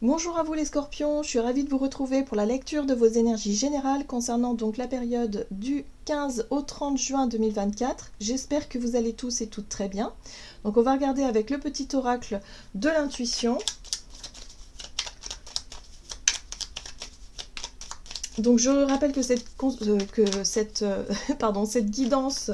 Bonjour à vous les scorpions, je suis ravie de vous retrouver pour la lecture de vos énergies générales concernant donc la période du 15 au 30 juin 2024. J'espère que vous allez tous et toutes très bien. Donc on va regarder avec le petit oracle de l'intuition. Donc je rappelle que cette guidance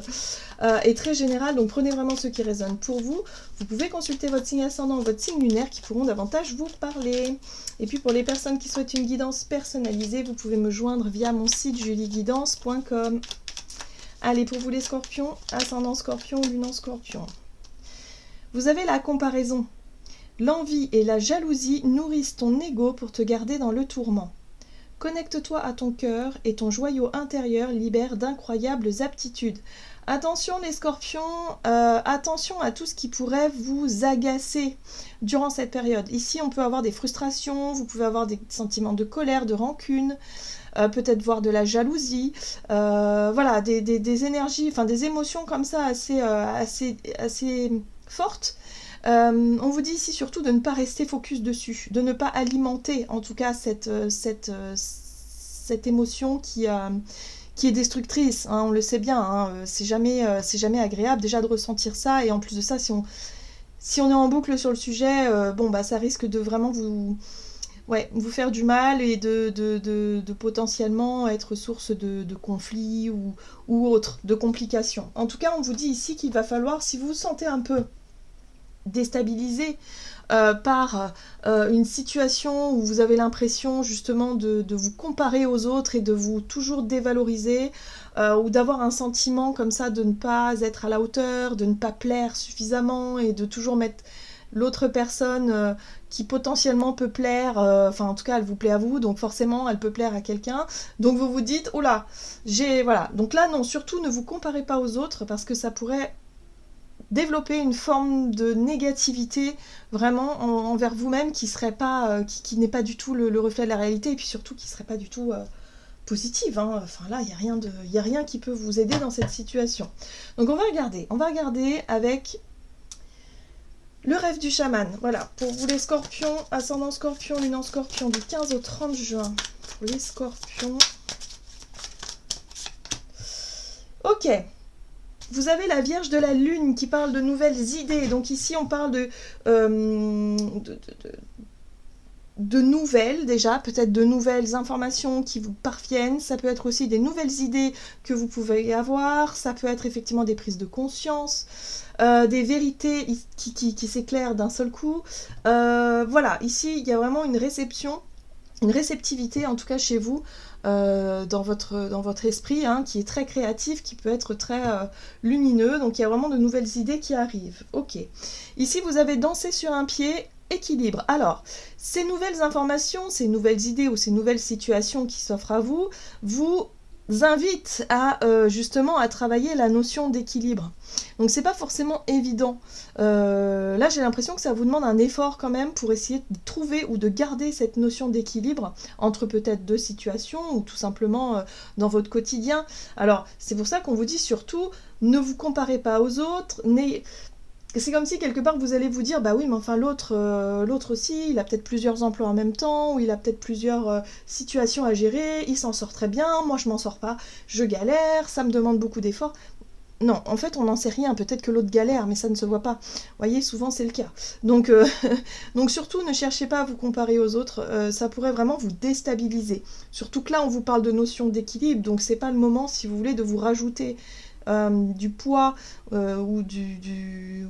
est très générale, donc prenez vraiment ce qui résonne pour vous. Vous pouvez consulter votre signe ascendant, votre signe lunaire qui pourront davantage vous parler. Et puis pour les personnes qui souhaitent une guidance personnalisée, vous pouvez me joindre via mon site julieguidance.com. Allez, pour vous les scorpions, ascendant scorpion, lune en scorpion. Vous avez la comparaison. L'envie et la jalousie nourrissent ton ego pour te garder dans le tourment. Connecte-toi à ton cœur et ton joyau intérieur libère d'incroyables aptitudes. Attention les scorpions, attention à tout ce qui pourrait vous agacer durant cette période. Ici, on peut avoir des frustrations, vous pouvez avoir des sentiments de colère, de rancune, peut-être voir de la jalousie, voilà, des énergies, enfin des émotions comme ça assez fortes. On vous dit ici surtout de ne pas rester focus dessus, de ne pas alimenter en tout cas cette émotion qui est destructrice, hein, on le sait bien, hein, c'est jamais agréable déjà de ressentir ça, et en plus de ça, si on est en boucle sur le sujet, bon bah ça risque de vraiment vous faire du mal et de potentiellement être source de conflits ou autres, de complications. En tout cas, on vous dit ici qu'il va falloir, si vous vous sentez un peu déstabilisé par une situation où vous avez l'impression justement de vous comparer aux autres et de vous toujours dévaloriser, ou d'avoir un sentiment comme ça de ne pas être à la hauteur, de ne pas plaire suffisamment et de toujours mettre l'autre personne qui potentiellement peut plaire, enfin en tout cas elle vous plaît à vous, donc forcément elle peut plaire à quelqu'un, donc vous vous dites oh là, voilà, donc là non, surtout ne vous comparez pas aux autres parce que ça pourrait développer une forme de négativité vraiment envers vous-même qui serait pas, qui n'est pas du tout le reflet de la réalité, et puis surtout qui serait pas du tout positive, hein. Enfin là il y a rien qui peut vous aider dans cette situation. Donc on va regarder avec le rêve du chaman. Voilà, pour vous les scorpions, ascendant scorpion, lune en scorpion, du 15 au 30 juin, pour les scorpions. Ok. Vous avez la Vierge de la Lune qui parle de nouvelles idées. Donc ici, on parle de nouvelles déjà, peut-être de nouvelles informations qui vous parviennent. Ça peut être aussi des nouvelles idées que vous pouvez avoir. Ça peut être effectivement des prises de conscience, des vérités qui s'éclairent d'un seul coup. Voilà, ici, il y a vraiment une réceptivité, en tout cas chez vous, dans votre esprit, hein, qui est très créatif, qui peut être très lumineux. Donc il y a vraiment de nouvelles idées qui arrivent. Ok. Ici, vous avez dansé sur un pied, équilibre. Alors, ces nouvelles informations, ces nouvelles idées ou ces nouvelles situations qui s'offrent à vous, vous invitent à justement à travailler la notion d'équilibre. Donc c'est pas forcément évident. Là j'ai l'impression que ça vous demande un effort quand même pour essayer de trouver ou de garder cette notion d'équilibre entre peut-être deux situations ou tout simplement dans votre quotidien. Alors c'est pour ça qu'on vous dit surtout ne vous comparez pas aux autres, c'est comme si quelque part vous allez vous dire bah oui mais enfin l'autre aussi il a peut-être plusieurs emplois en même temps, ou il a peut-être plusieurs situations à gérer, il s'en sort très bien, moi je m'en sors pas, je galère, ça me demande beaucoup d'efforts. Non, en fait on n'en sait rien, peut-être que l'autre galère mais ça ne se voit pas, vous voyez, souvent c'est le cas. Donc, donc surtout ne cherchez pas à vous comparer aux autres, ça pourrait vraiment vous déstabiliser. Surtout que là on vous parle de notion d'équilibre, donc c'est pas le moment si vous voulez de vous rajouter du poids ou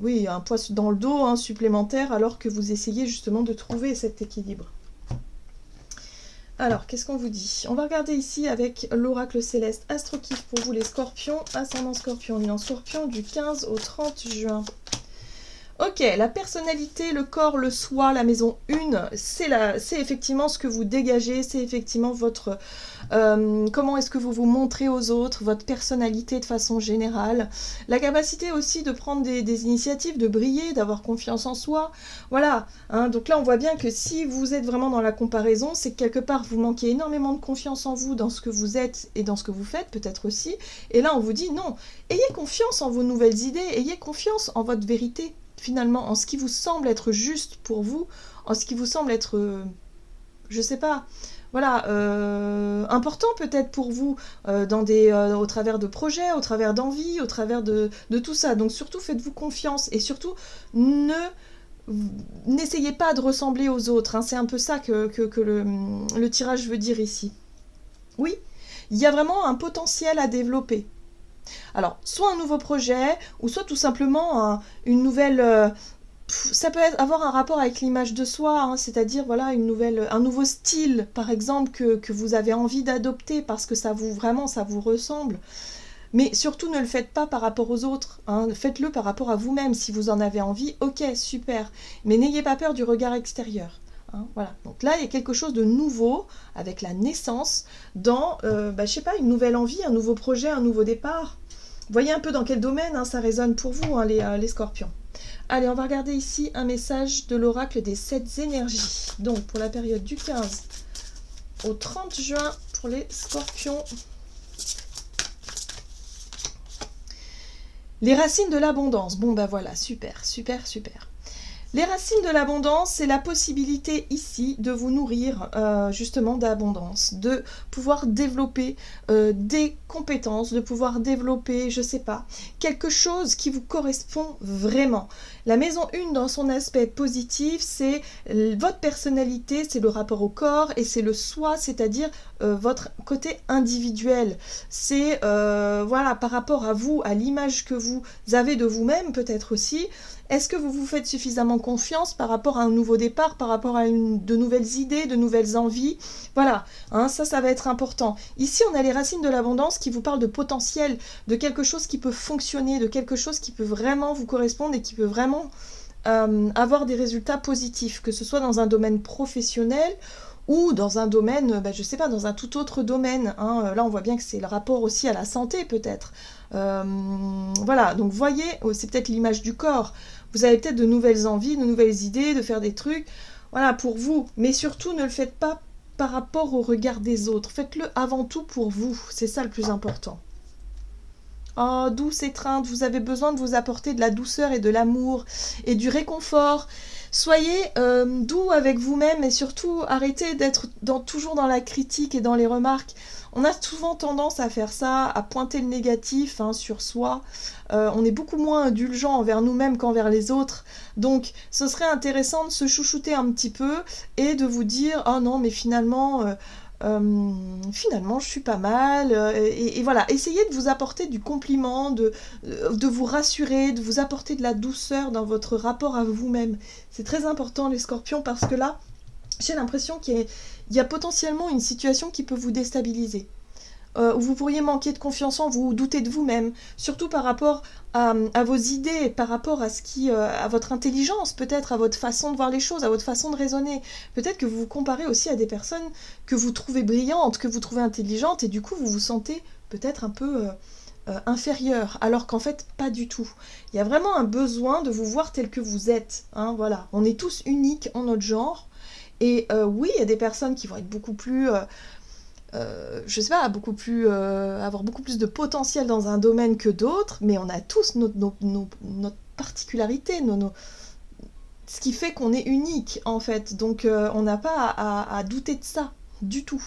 oui, un poids dans le dos, hein, supplémentaire, alors que vous essayez justement de trouver cet équilibre. Alors, qu'est-ce qu'on vous dit? On va regarder ici avec l'oracle céleste Astrokiff pour vous les scorpions, ascendant scorpion, lune en scorpion, du 15 au 30 juin. Ok, la personnalité, le corps, le soi, la maison 1, c'est effectivement ce que vous dégagez, c'est effectivement votre... comment est-ce que vous vous montrez aux autres, votre personnalité de façon générale, la capacité aussi de prendre des initiatives, de briller, d'avoir confiance en soi, voilà, hein. Donc là on voit bien que si vous êtes vraiment dans la comparaison, c'est que quelque part vous manquez énormément de confiance en vous, dans ce que vous êtes et dans ce que vous faites peut-être aussi, et là on vous dit non, ayez confiance en vos nouvelles idées, ayez confiance en votre vérité, finalement, en ce qui vous semble être juste pour vous, en ce qui vous semble être je sais pas. Voilà, important peut-être pour vous, au travers de projets, au travers d'envies, au travers de tout ça. Donc surtout, faites-vous confiance et surtout, ne n'essayez pas de ressembler aux autres, hein. C'est un peu ça que le tirage veut dire ici. Oui, il y a vraiment un potentiel à développer. Alors, soit un nouveau projet, ou soit tout simplement une nouvelle... ça peut avoir un rapport avec l'image de soi, hein, c'est-à-dire voilà, un nouveau style, par exemple, que vous avez envie d'adopter parce que vraiment, ça vous ressemble. Mais surtout, ne le faites pas par rapport aux autres, hein. Faites-le par rapport à vous-même. Si vous en avez envie, ok, super. Mais n'ayez pas peur du regard extérieur, hein, voilà. Donc là, il y a quelque chose de nouveau avec la naissance dans, je sais pas, une nouvelle envie, un nouveau projet, un nouveau départ. Voyez un peu dans quel domaine, hein, ça résonne pour vous, hein, les scorpions. Allez, on va regarder ici un message de l'oracle des 7 énergies. Donc, pour la période du 15 au 30 juin pour les scorpions. Les racines de l'abondance. Bon, ben voilà, super, super, super. Les racines de l'abondance, c'est la possibilité ici de vous nourrir justement d'abondance, de pouvoir développer des compétences, de pouvoir développer, je sais pas, quelque chose qui vous correspond vraiment. La maison 1 dans son aspect positif, c'est votre personnalité, c'est le rapport au corps et c'est le soi, c'est-à-dire votre côté individuel. C'est voilà, par rapport à vous, à l'image que vous avez de vous-même peut-être aussi. Est-ce que vous vous faites suffisamment confiance par rapport à un nouveau départ, par rapport à de nouvelles idées, de nouvelles envies? Voilà, hein, ça va être important. Ici, on a les racines de l'abondance qui vous parlent de potentiel, de quelque chose qui peut fonctionner, de quelque chose qui peut vraiment vous correspondre et qui peut vraiment avoir des résultats positifs, que ce soit dans un domaine professionnel ou dans un domaine, je sais pas, dans un tout autre domaine, hein. Là, on voit bien que c'est le rapport aussi à la santé, peut-être. Voilà, donc voyez, c'est peut-être l'image du corps. Vous avez peut-être de nouvelles envies, de nouvelles idées, de faire des trucs, voilà, pour vous. Mais surtout, ne le faites pas par rapport au regard des autres. Faites-le avant tout pour vous. C'est ça le plus important. Oh, douce étreinte, vous avez besoin de vous apporter de la douceur et de l'amour et du réconfort. Soyez doux avec vous-même et surtout arrêtez d'être toujours dans la critique et dans les remarques. On a souvent tendance à faire ça, à pointer le négatif, hein, sur soi. On est beaucoup moins indulgent envers nous-mêmes qu'envers les autres. Donc ce serait intéressant de se chouchouter un petit peu et de vous dire « Oh non, mais finalement... finalement je suis pas mal, et voilà, essayez de vous apporter du compliment, de vous rassurer, de vous apporter de la douceur dans votre rapport à vous-même. C'est très important les scorpions parce que là j'ai l'impression qu'il y a potentiellement une situation qui peut vous déstabiliser, où vous pourriez manquer de confiance en vous, douter de vous-même, surtout par rapport à vos idées, par rapport à votre intelligence, peut-être à votre façon de voir les choses, à votre façon de raisonner. Peut-être que vous vous comparez aussi à des personnes que vous trouvez brillantes, que vous trouvez intelligentes, et du coup vous vous sentez peut-être un peu inférieur, alors qu'en fait pas du tout. Il y a vraiment un besoin de vous voir tel que vous êtes, hein, voilà. On est tous uniques en notre genre, et oui, il y a des personnes qui vont être beaucoup plus... je sais pas, avoir beaucoup plus de potentiel dans un domaine que d'autres, mais on a tous notre particularité, ce qui fait qu'on est unique en fait, donc on n'a pas à douter de ça du tout.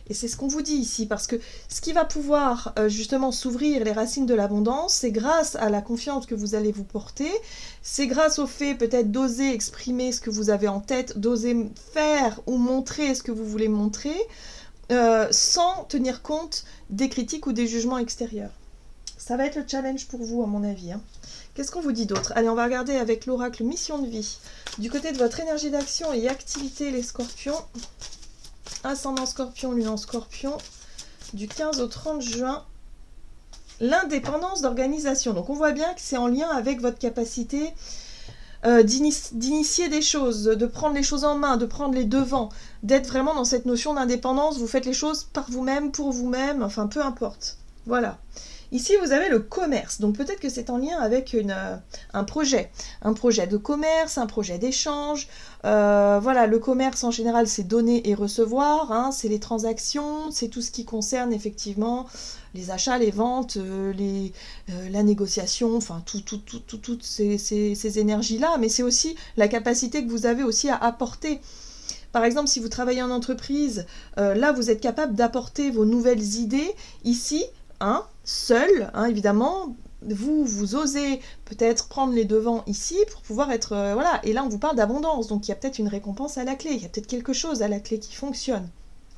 Et c'est ce qu'on vous dit ici, parce que ce qui va pouvoir justement s'ouvrir les racines de l'abondance, c'est grâce à la confiance que vous allez vous porter, c'est grâce au fait peut-être d'oser exprimer ce que vous avez en tête, d'oser faire ou montrer ce que vous voulez montrer, sans tenir compte des critiques ou des jugements extérieurs. Ça va être le challenge pour vous, à mon avis, hein. Qu'est-ce qu'on vous dit d'autre? Allez, on va regarder avec l'oracle mission de vie. Du côté de votre énergie d'action et activité, les scorpions. Ascendant scorpion, lune en scorpion. Du 15 au 30 juin. L'indépendance d'organisation. Donc on voit bien que c'est en lien avec votre capacité d'initier des choses, de prendre les choses en main, de prendre les devants, d'être vraiment dans cette notion d'indépendance. Vous faites les choses par vous-même, pour vous-même, enfin peu importe. Voilà. Ici, vous avez le commerce, donc peut-être que c'est en lien avec un projet de commerce, un projet d'échange. Voilà, le commerce en général, c'est donner et recevoir, hein, c'est les transactions, c'est tout ce qui concerne effectivement les achats, les ventes, la négociation, enfin toutes ces énergies-là, mais c'est aussi la capacité que vous avez aussi à apporter Par exemple, si vous travaillez en entreprise, là, vous êtes capable d'apporter vos nouvelles idées ici, hein, seul, hein, évidemment. Vous osez peut-être prendre les devants ici pour pouvoir être... voilà, et là, on vous parle d'abondance, donc il y a peut-être une récompense à la clé, il y a peut-être quelque chose à la clé qui fonctionne.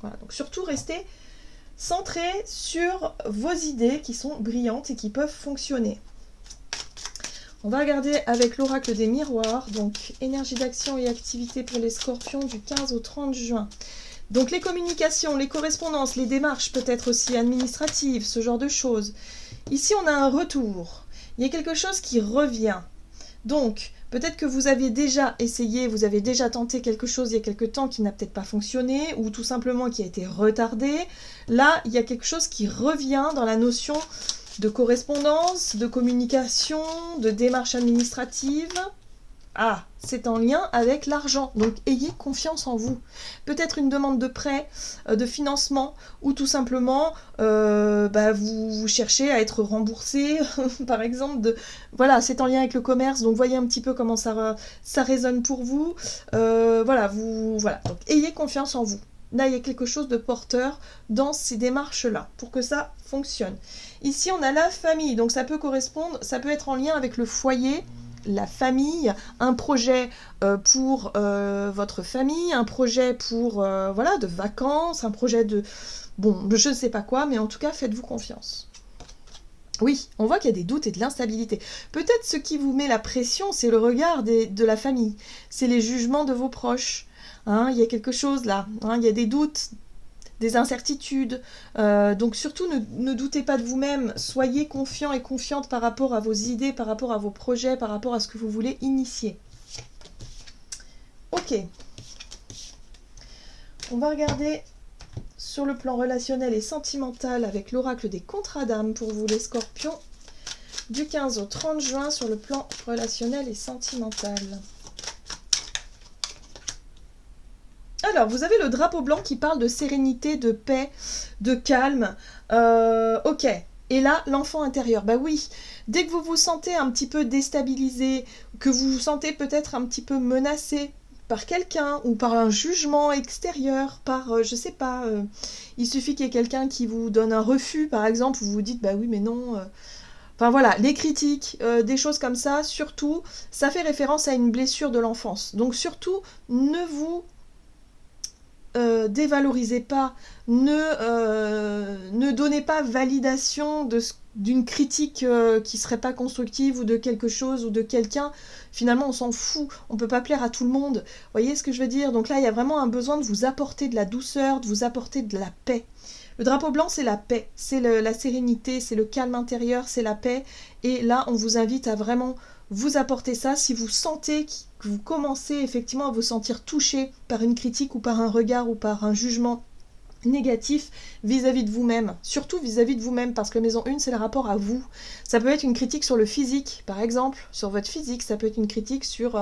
Voilà, donc surtout, restez centrés sur vos idées qui sont brillantes et qui peuvent fonctionner. On va regarder avec l'oracle des miroirs, donc énergie d'action et activité pour les scorpions du 15 au 30 juin. Donc les communications, les correspondances, les démarches peut-être aussi administratives, ce genre de choses. Ici on a un retour, il y a quelque chose qui revient. Donc peut-être que vous aviez déjà essayé, vous avez déjà tenté quelque chose il y a quelque temps qui n'a peut-être pas fonctionné ou tout simplement qui a été retardé. Là il y a quelque chose qui revient dans la notion de correspondance, de communication, de démarche administrative. Ah, c'est en lien avec l'argent, donc ayez confiance en vous. Peut-être une demande de prêt, de financement, ou tout simplement, vous cherchez à être remboursé, par exemple. Voilà, c'est en lien avec le commerce, donc voyez un petit peu comment ça résonne pour vous. Voilà, donc ayez confiance en vous. Là, il y a quelque chose de porteur dans ces démarches-là, pour que ça fonctionne. Ici, on a la famille, donc ça peut correspondre, ça peut être en lien avec le foyer, la famille, un projet pour votre famille, un projet pour, voilà, de vacances, un projet de... Bon, je ne sais pas quoi, mais en tout cas, faites-vous confiance. Oui, on voit qu'il y a des doutes et de l'instabilité. Peut-être ce qui vous met la pression, c'est le regard de la famille, c'est les jugements de vos proches. Hein, il y a quelque chose là, hein, il y a des doutes, des incertitudes. Donc surtout, ne doutez pas de vous-même. Soyez confiants et confiantes par rapport à vos idées, par rapport à vos projets, par rapport à ce que vous voulez initier. Ok. On va regarder sur le plan relationnel et sentimental avec l'oracle des contrats d'âme pour vous les scorpions du 15 au 30 juin sur le plan relationnel et sentimental. Alors, vous avez le drapeau blanc qui parle de sérénité, de paix, de calme. Ok. Et là, l'enfant intérieur. Bah oui, dès que vous vous sentez un petit peu déstabilisé, que vous vous sentez peut-être un petit peu menacé par quelqu'un ou par un jugement extérieur, par, je sais pas, il suffit qu'il y ait quelqu'un qui vous donne un refus, par exemple, vous vous dites, bah oui, mais non... Enfin voilà, les critiques, des choses comme ça, surtout, ça fait référence à une blessure de l'enfance. Donc surtout, ne vous... dévalorisez pas, ne donnez pas validation d'une critique qui serait pas constructive ou de quelque chose ou de quelqu'un. Finalement, on s'en fout, on peut pas plaire à tout le monde. Vous voyez ce que je veux dire? Donc là, il y a vraiment un besoin de vous apporter de la douceur, de vous apporter de la paix. Le drapeau blanc, c'est la paix, c'est la sérénité, c'est le calme intérieur, c'est la paix. Et là, on vous invite à vraiment vous apporter ça si vous sentez que vous commencez effectivement à vous sentir touché par une critique ou par un regard ou par un jugement négatif vis-à-vis de vous-même, surtout vis-à-vis de vous-même, parce que maison 1, c'est le rapport à vous. Ça peut être une critique sur le physique, par exemple, sur votre physique, ça peut être une critique sur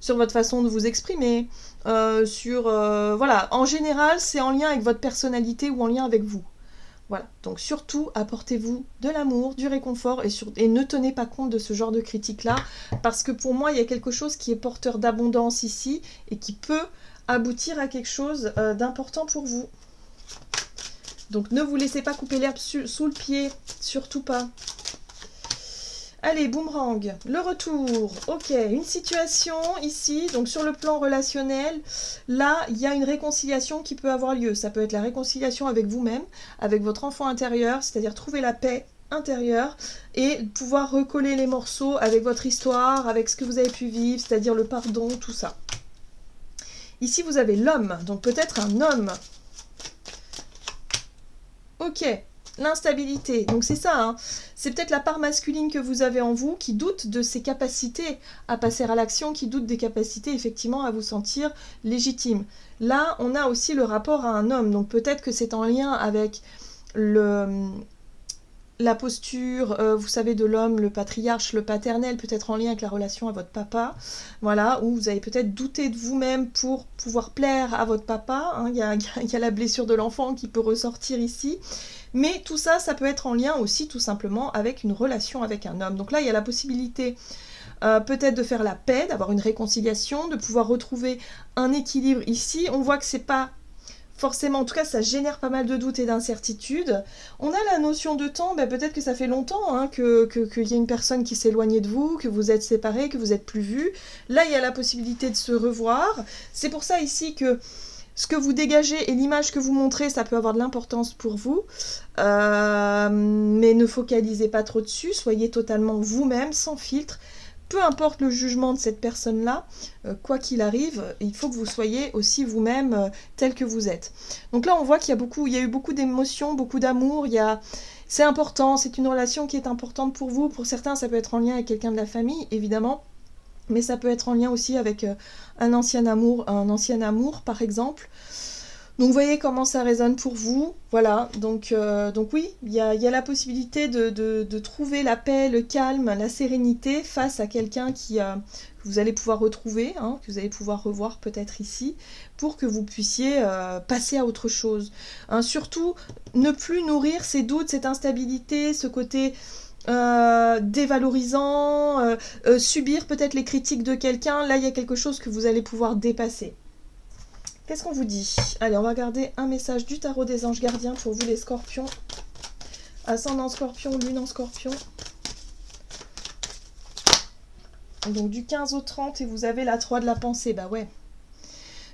votre façon de vous exprimer, voilà, en général, c'est en lien avec votre personnalité ou en lien avec vous. Voilà, donc surtout, apportez-vous de l'amour, du réconfort et ne tenez pas compte de ce genre de critiques-là, parce que pour moi, il y a quelque chose qui est porteur d'abondance ici et qui peut aboutir à quelque chose d'important pour vous. Donc ne vous laissez pas couper l'herbe sous le pied, surtout pas. Allez, boomerang, le retour. Ok, une situation ici, donc sur le plan relationnel, là, il y a une réconciliation qui peut avoir lieu. Ça peut être la réconciliation avec vous-même, avec votre enfant intérieur, c'est-à-dire trouver la paix intérieure et pouvoir recoller les morceaux avec votre histoire, avec ce que vous avez pu vivre, c'est-à-dire le pardon, tout ça. Ici, vous avez l'homme, donc peut-être un homme. Ok. L'instabilité, donc c'est ça, hein. C'est peut-être la part masculine que vous avez en vous qui doute de ses capacités à passer à l'action, qui doute des capacités effectivement à vous sentir légitime. Là, on a aussi le rapport à un homme, donc peut-être que c'est en lien avec la posture, vous savez, de l'homme, le patriarche, le paternel, peut-être en lien avec la relation à votre papa, voilà, où vous avez peut-être douté de vous-même pour pouvoir plaire à votre papa, hein. Il y a la blessure de l'enfant qui peut ressortir ici. Mais tout ça, ça peut être en lien aussi tout simplement avec une relation avec un homme. Donc là, il y a la possibilité peut-être de faire la paix, d'avoir une réconciliation, de pouvoir retrouver un équilibre ici. On voit que c'est pas forcément, en tout cas ça génère pas mal de doutes et d'incertitudes. On a la notion de temps, peut-être que ça fait longtemps hein, qu'il y a une personne qui s'est éloignée de vous, que vous êtes séparés, que vous êtes plus vus. Là il y a la possibilité de se revoir. C'est pour ça ici que ce que vous dégagez et l'image que vous montrez, ça peut avoir de l'importance pour vous. Mais ne focalisez pas trop dessus, soyez totalement vous-même, sans filtre. Peu importe le jugement de cette personne-là, quoi qu'il arrive, il faut que vous soyez aussi vous-même tel que vous êtes. Donc là, on voit qu'il y a eu beaucoup d'émotions, beaucoup d'amour. C'est important, c'est une relation qui est importante pour vous. Pour certains, ça peut être en lien avec quelqu'un de la famille, évidemment. Mais ça peut être en lien aussi avec un ancien amour, par exemple. Donc vous voyez comment ça résonne pour vous, voilà, donc oui, il y a la possibilité de trouver la paix, le calme, la sérénité face à quelqu'un que vous allez pouvoir retrouver, hein, que vous allez pouvoir revoir peut-être ici, pour que vous puissiez passer à autre chose. Hein, surtout, ne plus nourrir ces doutes, cette instabilité, ce côté dévalorisant, subir peut-être les critiques de quelqu'un. Là, il y a quelque chose que vous allez pouvoir dépasser. Qu'est-ce qu'on vous dit? Allez, on va regarder un message du tarot des anges gardiens pour vous les scorpions. Ascendant scorpion, lune en scorpion. Donc du 15 au 30 et vous avez la 3 de la pensée, bah ouais.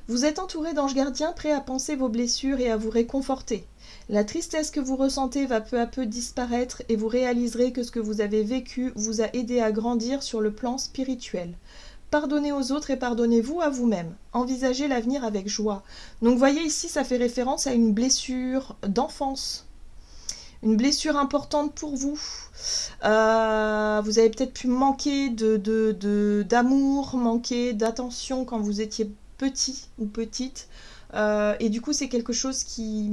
Vous êtes entouré d'anges gardiens prêts à penser vos blessures et à vous réconforter. La tristesse que vous ressentez va peu à peu disparaître et vous réaliserez que ce que vous avez vécu vous a aidé à grandir sur le plan spirituel. Pardonnez aux autres et pardonnez-vous à vous-même. Envisagez l'avenir avec joie. Donc vous voyez ici, ça fait référence à une blessure d'enfance. Une blessure importante pour vous. Vous avez peut-être pu manquer d'amour, manquer d'attention quand vous étiez petit ou petite. Et du coup, c'est quelque chose qui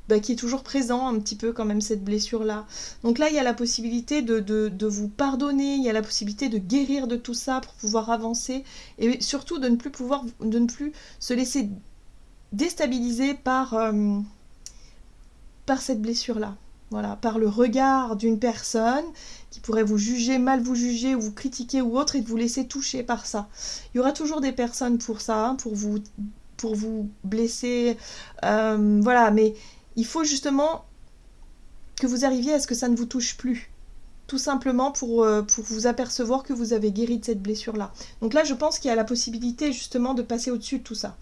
est toujours présent un petit peu quand même, cette blessure-là. Donc là, il y a la possibilité de vous pardonner, il y a la possibilité de guérir de tout ça pour pouvoir avancer et surtout de ne plus se laisser déstabiliser par cette blessure-là. Voilà, par le regard d'une personne qui pourrait vous juger, mal vous juger, ou vous critiquer ou autre, et de vous laisser toucher par ça. Il y aura toujours des personnes pour ça, hein, pour vous blesser. Voilà, mais il faut justement que vous arriviez à ce que ça ne vous touche plus. Tout simplement pour vous apercevoir que vous avez guéri de cette blessure-là. Donc là, je pense qu'il y a la possibilité justement de passer au-dessus de tout ça.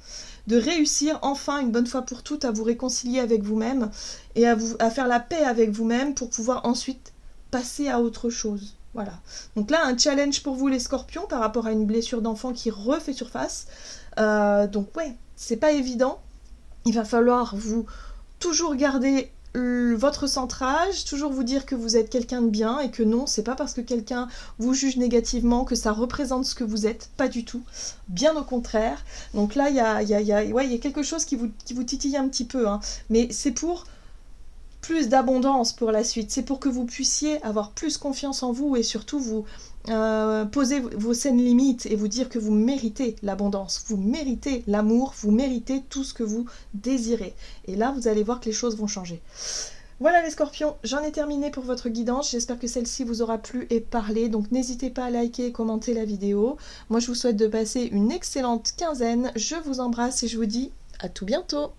De réussir enfin, une bonne fois pour toutes, à vous réconcilier avec vous-même et à faire la paix avec vous-même pour pouvoir ensuite passer à autre chose. Voilà. Donc là, un challenge pour vous les scorpions par rapport à une blessure d'enfant qui refait surface. Donc ouais, c'est pas évident. Il va falloir vous toujours garder votre centrage, toujours vous dire que vous êtes quelqu'un de bien et que non, c'est pas parce que quelqu'un vous juge négativement que ça représente ce que vous êtes, pas du tout, bien au contraire. Donc là, il y a quelque chose qui vous titille un petit peu, hein. Mais c'est pour plus d'abondance pour la suite, c'est pour que vous puissiez avoir plus confiance en vous et surtout vous poser vos saines limites et vous dire que vous méritez l'abondance, vous méritez l'amour, vous méritez tout ce que vous désirez. Et là, vous allez voir que les choses vont changer. Voilà les scorpions, j'en ai terminé pour votre guidance. J'espère que celle-ci vous aura plu et parlé. Donc n'hésitez pas à liker et commenter la vidéo. Moi, je vous souhaite de passer une excellente quinzaine. Je vous embrasse et je vous dis à tout bientôt.